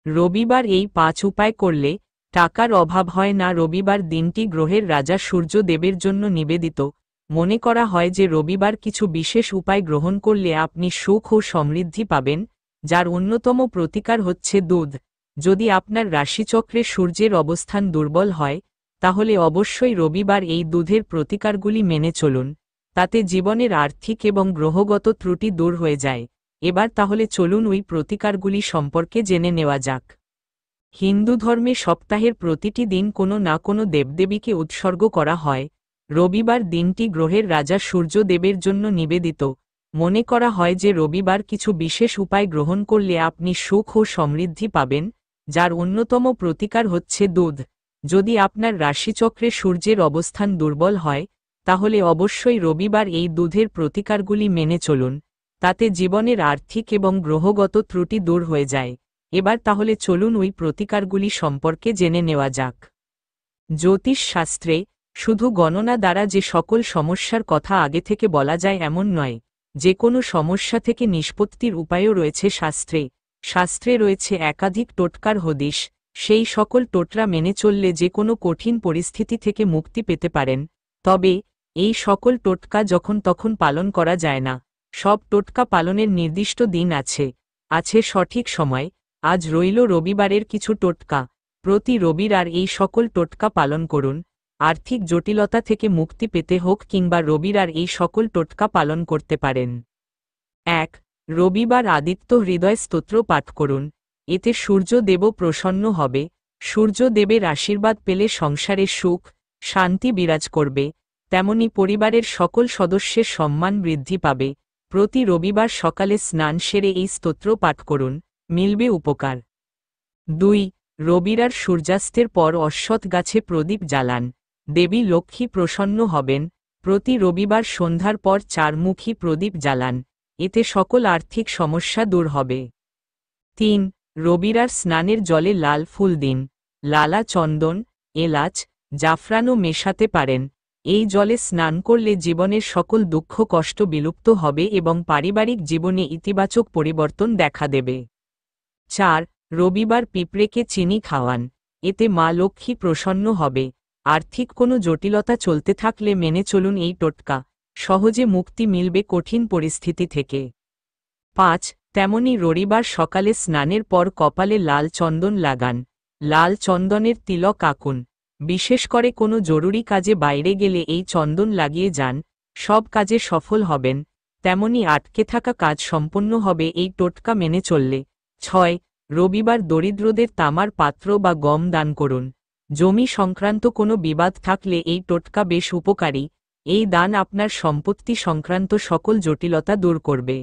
রবিবার এই 5 উপায় করলে টাকার অভাব হয় না। রবিবার দিনটি গ্রহের রাজা সূর্য দেবের জন্য নিবেদিত। মনে করা হয় যে রবিবার কিছু বিশেষ উপায় গ্রহণ করলে আপনি সুখ ও সমৃদ্ধি পাবেন, যার অন্যতম প্রতিকার হচ্ছে দুধ। যদি আপনার রাশিচক্রে সূর্যের অবস্থান দুর্বল হয়, তাহলে অবশ্যই রবিবার এই দুধের প্রতিকারগুলি মেনে চলুন। তাতে জীবনের আর্থিক এবং গ্রহগত ত্রুটি দূর হয়ে যায়। এবার তাহলে চলুন ওই প্রতিকারগুলি সম্পর্কে জেনে নেওয়া যাক। হিন্দু ধর্মে সপ্তাহের প্রতিটি দিন কোনো না কোনো দেবদেবীকে উৎসর্গ করা হয়। রবিবার দিনটি গ্রহের রাজা সূর্য দেবের জন্য নিবেদিত। মনে করা হয় যে রবিবার কিছু বিশেষ উপায় গ্রহণ করলে আপনি সুখ ও সমৃদ্ধি পাবেন, যার অন্যতম প্রতিকার হচ্ছে দুধ। যদি আপনার রাশিচক্রে সূর্যের অবস্থান দুর্বল হয়, তাহলে অবশ্যই রবিবার এই দুধের প্রতিকারগুলি মেনে চলুন। তাতে জীবনের আর্থিক এবং গ্রহগত ত্রুটি দূর হয়ে যায়। এবার তাহলে চলুন ওই প্রতিকারগুলি সম্পর্কে জেনে নেওয়া যাক। জ্যোতিষ শাস্ত্রে শুধু গণনা দ্বারা যে সকল সমস্যার কথা আগে থেকে বলা যায় এমন নয়। যে কোনো সমস্যা থেকে নিষ্পত্তির উপায়ও রয়েছে শাস্ত্রে। শাস্ত্রে রয়েছে একাধিক টোটকার হদিশ। সেই সকল টোটকা মেনে চললে যে কোনো কঠিন পরিস্থিতি থেকে মুক্তি পেতে পারেন। তবে এই সকল টোটকা যখন তখন পালন করা যায় না। সব টোটকা পালনের নির্দিষ্ট দিন আছে সঠিক সময়। আজ রইল রবিবারের কিছু টোটকা। প্রতি রবিবার এই সকল টোটকা পালন করুন। আর্থিক জটিলতা থেকে মুক্তি পেতে হোক কিংবা রবিবার এই সকল টোটকা পালন করতে পারেন। 1. রবিবার আদিত্য হৃদয় স্তোত্র পাঠ করুন। এতে সূর্য দেবও প্রসন্ন হবে। সূর্য দেবের আশীর্বাদ পেলে সংসারে সুখ, শান্তি বিরাজ করবে। তেমনি পরিবারের সকল সদস্যের সম্মান বৃদ্ধি পাবে। প্রতি রবিবার সকালে স্নান সেরে এই স্তোত্র পাঠ করুন, মিলবে উপকার। 2. রবিবার সূর্যাস্তের পর অশ্বত্থ গাছে প্রদীপ জ্বালান। দেবী লক্ষ্মী প্রসন্ন হবেন। প্রতি রবিবার সন্ধ্যার পর চারমুখী প্রদীপ জ্বালান। এতে সকল আর্থিক সমস্যা দূর হবে। 3. রবিবার স্নানের জলে লাল ফুল দিন। লালা চন্দন, এলাচ, জাফরানও মেশাতে পারেন। এই জলে স্নান করলে জীবনের সকল দুঃখ কষ্ট বিলুপ্ত হবে এবং পারিবারিক জীবনে ইতিবাচক পরিবর্তন দেখা দেবে। 4. রবিবার পিঁপড়েকে চিনি খাওয়ান। এতে মা লক্ষ্মী প্রসন্ন হবে। আর্থিক কোনো জটিলতা চলতে থাকলে মেনে চলুন এই টোটকা। সহজে মুক্তি মিলবে কঠিন পরিস্থিতি থেকে। 5. তেমনি রবিবার সকালে স্নানের পর কপালে লাল চন্দন লাগান। লাল চন্দনের তিলক আঁকুন। বিশেষ করে কোনো জরুরি কাজে বাইরে গেলে এই চন্দন লাগিয়ে যান। সব কাজে সফল হবেন। তেমনি আটকে থাকা কাজ সম্পন্ন হবে এই টোটকা মেনে চললে। 6. রবিবার দরিদ্রদের তামার পাত্র বা গম দান করুন। জমি সংক্রান্ত কোনো বিবাদ থাকলে এই টোটকা বেশ উপকারী। এই দান আপনার সম্পত্তি সংক্রান্ত সকল জটিলতা দূর করবে।